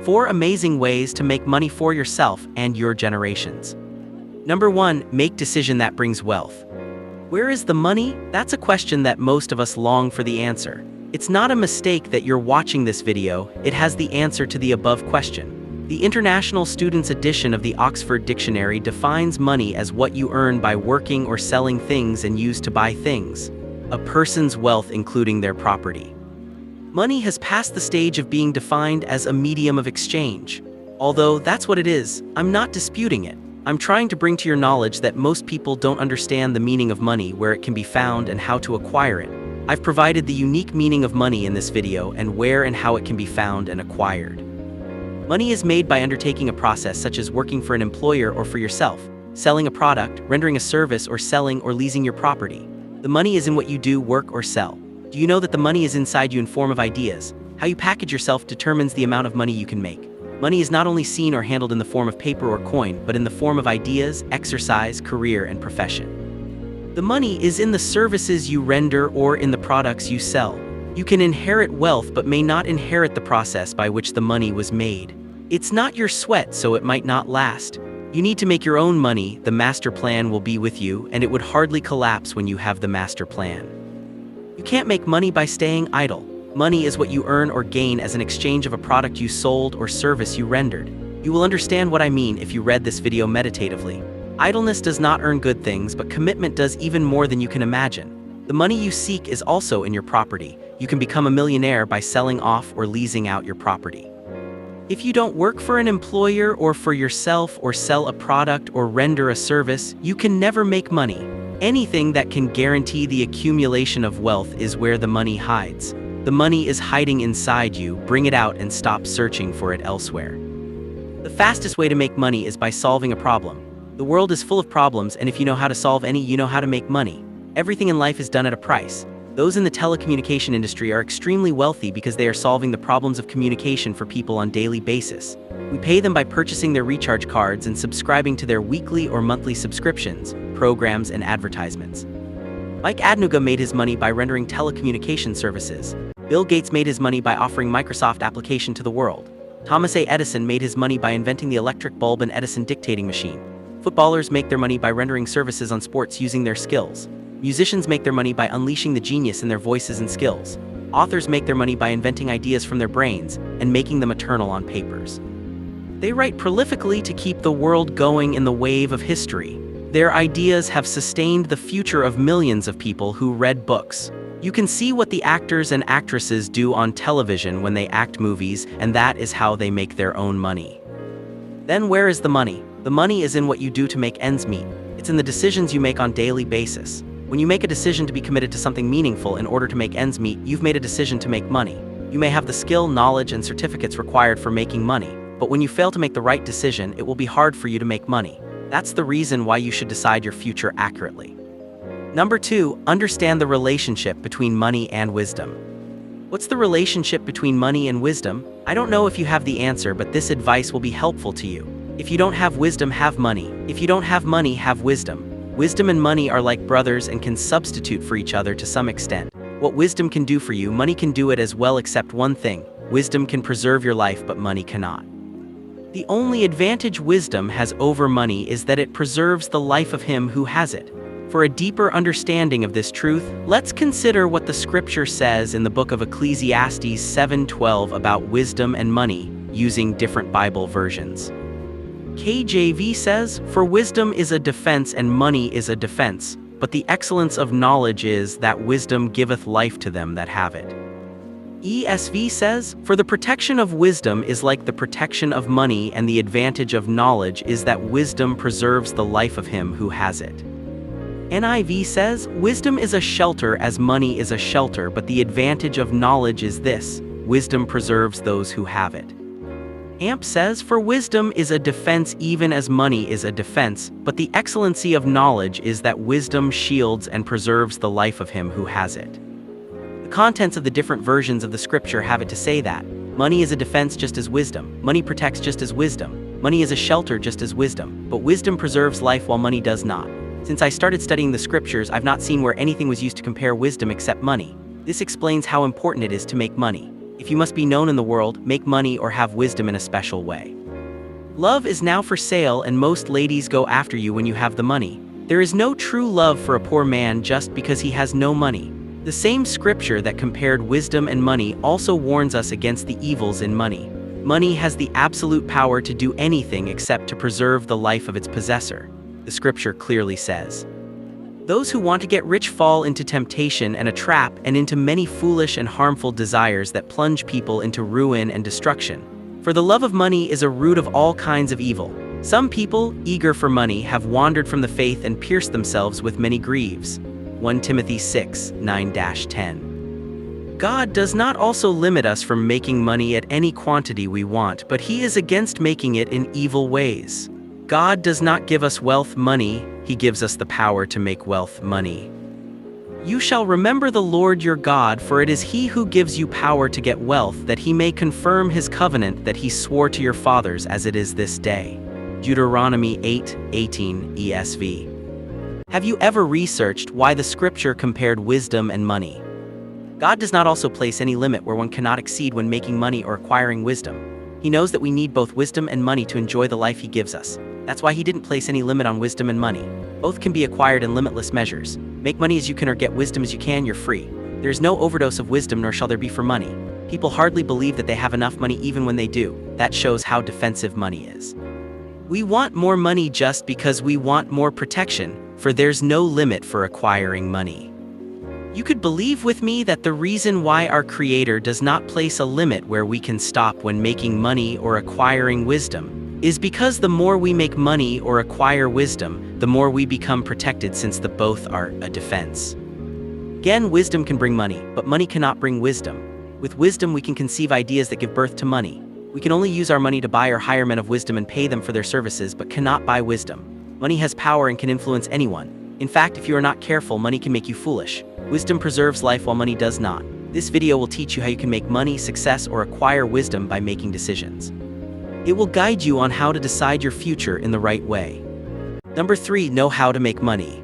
4 amazing ways to make money for yourself and your generations. Number 1, make decision that brings wealth. Where is the money? That's a question that most of us long for the answer. It's not a mistake that you're watching this video, it has the answer to the above question. The International Students Edition of the Oxford Dictionary defines money as what you earn by working or selling things and use to buy things. A person's wealth including their property. Money has passed the stage of being defined as a medium of exchange. Although that's what it is, I'm not disputing it. I'm trying to bring to your knowledge that most people don't understand the meaning of money, where it can be found and how to acquire it. I've provided the unique meaning of money in this video and where and how it can be found and acquired. Money is made by undertaking a process such as working for an employer or for yourself, selling a product, rendering a service, or selling or leasing your property. The money is in what you do, work, or sell. Do you know that the money is inside you in form of ideas? How you package yourself determines the amount of money you can make. Money is not only seen or handled in the form of paper or coin, but in the form of ideas, exercise, career, and profession. The money is in the services you render or in the products you sell. You can inherit wealth but may not inherit the process by which the money was made. It's not your sweat, so it might not last. You need to make your own money. The master plan will be with you, and it would hardly collapse when you have the master plan. You can't make money by staying idle. Money is what you earn or gain as an exchange of a product you sold or service you rendered. You will understand what I mean if you read this video meditatively. Idleness does not earn good things, but commitment does even more than you can imagine. The money you seek is also in your property. You can become a millionaire by selling off or leasing out your property. If you don't work for an employer or for yourself or sell a product or render a service, you can never make money. Anything that can guarantee the accumulation of wealth is where the money hides. The money is hiding inside you. Bring it out and stop searching for it elsewhere. The fastest way to make money is by solving a problem. The world is full of problems, and if you know how to solve any, you know how to make money. Everything in life is done at a price. Those in the telecommunication industry are extremely wealthy because they are solving the problems of communication for people on a daily basis. We pay them by purchasing their recharge cards and subscribing to their weekly or monthly subscriptions, programs, and advertisements. Mike Adnuga made his money by rendering telecommunication services. Bill Gates made his money by offering Microsoft application to the world. Thomas A. Edison made his money by inventing the electric bulb and Edison dictating machine. Footballers make their money by rendering services on sports using their skills. Musicians make their money by unleashing the genius in their voices and skills. Authors make their money by inventing ideas from their brains and making them eternal on papers. They write prolifically to keep the world going in the wave of history. Their ideas have sustained the future of millions of people who read books. You can see what the actors and actresses do on television when they act movies, and that is how they make their own money. Then where is the money? The money is in what you do to make ends meet. It's in the decisions you make on a daily basis. When you make a decision to be committed to something meaningful in order to make ends meet, you've made a decision to make money. You may have the skill, knowledge, and certificates required for making money, but when you fail to make the right decision, it will be hard for you to make money. That's the reason why you should decide your future accurately. Number 2, understand the relationship between money and wisdom. What's the relationship between money and wisdom? I don't know if you have the answer, but this advice will be helpful to you. If you don't have wisdom, have money. If you don't have money, have wisdom. Wisdom and money are like brothers and can substitute for each other to some extent. What wisdom can do for you, money can do it as well, except one thing. Wisdom can preserve your life, but money cannot. The only advantage wisdom has over money is that it preserves the life of him who has it. For a deeper understanding of this truth, let's consider what the scripture says in the book of Ecclesiastes 7:12 about wisdom and money, using different Bible versions. KJV says, "For wisdom is a defense and money is a defense, but the excellence of knowledge is that wisdom giveth life to them that have it." ESV says, "For the protection of wisdom is like the protection of money, and the advantage of knowledge is that wisdom preserves the life of him who has it." NIV says, "Wisdom is a shelter as money is a shelter, but the advantage of knowledge is this: wisdom preserves those who have it." AMP says, "For wisdom is a defense even as money is a defense, but the excellency of knowledge is that wisdom shields and preserves the life of him who has it." The contents of the different versions of the scripture have it to say that money is a defense just as wisdom, money protects just as wisdom, money is a shelter just as wisdom, but wisdom preserves life while money does not. Since I started studying the scriptures, I've not seen where anything was used to compare wisdom except money. This explains how important it is to make money. If you must be known in the world, make money or have wisdom in a special way. Love is now for sale and most ladies go after you when you have the money. There is no true love for a poor man just because he has no money. The same scripture that compared wisdom and money also warns us against the evils in money. Money has the absolute power to do anything except to preserve the life of its possessor. The scripture clearly says, "Those who want to get rich fall into temptation and a trap and into many foolish and harmful desires that plunge people into ruin and destruction. For the love of money is a root of all kinds of evil. Some people, eager for money, have wandered from the faith and pierced themselves with many griefs." 1 Timothy 6, 9-10. God does not also limit us from making money at any quantity we want, but He is against making it in evil ways. God does not give us wealth money, He gives us the power to make wealth money. "You shall remember the Lord your God, for it is He who gives you power to get wealth, that He may confirm His covenant that He swore to your fathers as it is this day." Deuteronomy 8:18 ESV. Have you ever researched why the scripture compared wisdom and money? God does not also place any limit where one cannot exceed when making money or acquiring wisdom. He knows that we need both wisdom and money to enjoy the life He gives us. That's why He didn't place any limit on wisdom and money. Both can be acquired in limitless measures. Make money as you can or get wisdom as you can, you're free. There is no overdose of wisdom, nor shall there be for money. People hardly believe that they have enough money even when they do. That shows how defensive money is. We want more money just because we want more protection, for there's no limit for acquiring money. You could believe with me that the reason why our Creator does not place a limit where we can stop when making money or acquiring wisdom is because the more we make money or acquire wisdom, the more we become protected, since the both are a defense. Again, wisdom can bring money, but money cannot bring wisdom. With wisdom, we can conceive ideas that give birth to money. We can only use our money to buy or hire men of wisdom and pay them for their services, but cannot buy wisdom. Money has power and can influence anyone. In fact, if you are not careful, money can make you foolish. Wisdom preserves life while money does not. This video will teach you how you can make money, success, or acquire wisdom by making decisions. It will guide you on how to decide your future in the right way. Number 3, know how to make money.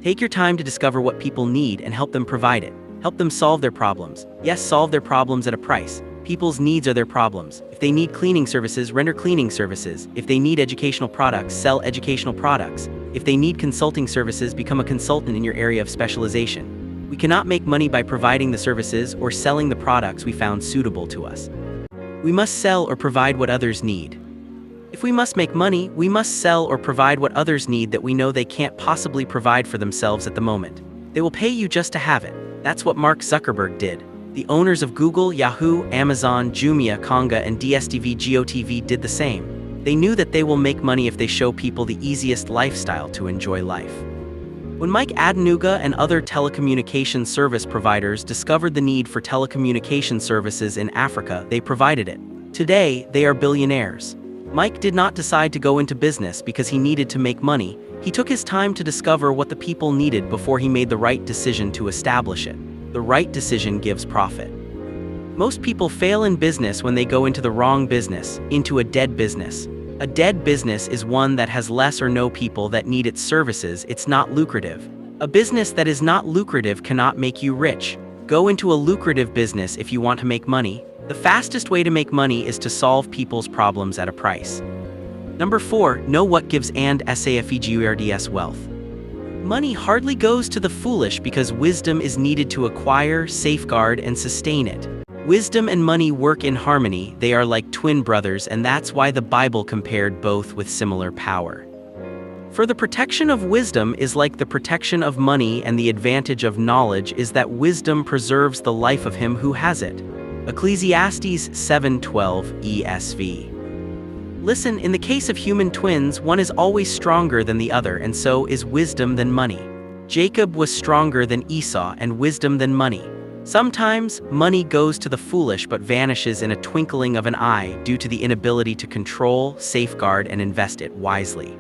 Take your time to discover what people need and help them provide it. Help them solve their problems. Yes, solve their problems at a price. People's needs are their problems. If they need cleaning services, render cleaning services. If they need educational products, sell educational products. If they need consulting services, become a consultant in your area of specialization. We cannot make money by providing the services or selling the products we found suitable to us. We must sell or provide what others need. If we must make money, we must sell or provide what others need that we know they can't possibly provide for themselves at the moment. They will pay you just to have it. That's what Mark Zuckerberg did. The owners of Google, Yahoo, Amazon, Jumia, Konga, and DSTV GOTV did the same. They knew that they will make money if they show people the easiest lifestyle to enjoy life. When Mike Adenuga and other telecommunications service providers discovered the need for telecommunication services in Africa, they provided it. Today, they are billionaires. Mike did not decide to go into business because he needed to make money. He took his time to discover what the people needed before he made the right decision to establish it. The right decision gives profit. Most people fail in business when they go into the wrong business, into a dead business. A dead business is one that has less or no people that need its services. It's not lucrative. A business that is not lucrative cannot make you rich. Go into a lucrative business if you want to make money. The fastest way to make money is to solve people's problems at a price. Number 4, know what gives and SAFEGURDS wealth. Money hardly goes to the foolish because wisdom is needed to acquire, safeguard, and sustain it. Wisdom and money work in harmony. They are like twin brothers, and that's why the Bible compared both with similar power. For the protection of wisdom is like the protection of money, and the advantage of knowledge is that wisdom preserves the life of him who has it. Ecclesiastes 7:12 ESV. Listen, in the case of human twins, one is always stronger than the other, and so is wisdom than money. Jacob was stronger than Esau and wisdom than money. Sometimes, money goes to the foolish but vanishes in a twinkling of an eye due to the inability to control, safeguard, and invest it wisely.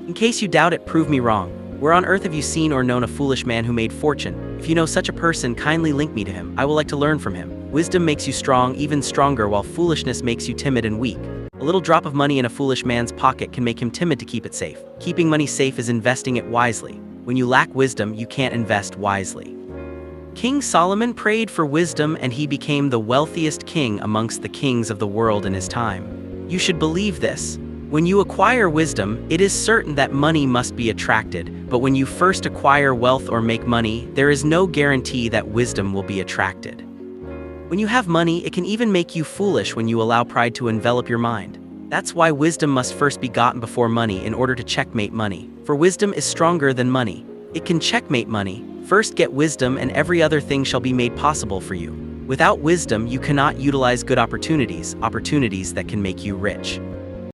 In case you doubt it, prove me wrong. Where on earth have you seen or known a foolish man who made fortune? If you know such a person, kindly link me to him. I would like to learn from him. Wisdom makes you strong, even stronger, while foolishness makes you timid and weak. A little drop of money in a foolish man's pocket can make him timid to keep it safe. Keeping money safe is investing it wisely. When you lack wisdom, you can't invest wisely. King Solomon prayed for wisdom and he became the wealthiest king amongst the kings of the world in his time. You should believe this. When you acquire wisdom, it is certain that money must be attracted, but when you first acquire wealth or make money, there is no guarantee that wisdom will be attracted. When you have money, it can even make you foolish when you allow pride to envelop your mind. That's why wisdom must first be gotten before money in order to checkmate money. For wisdom is stronger than money. It can checkmate money. First get wisdom and every other thing shall be made possible for you. Without wisdom, you cannot utilize good opportunities that can make you rich.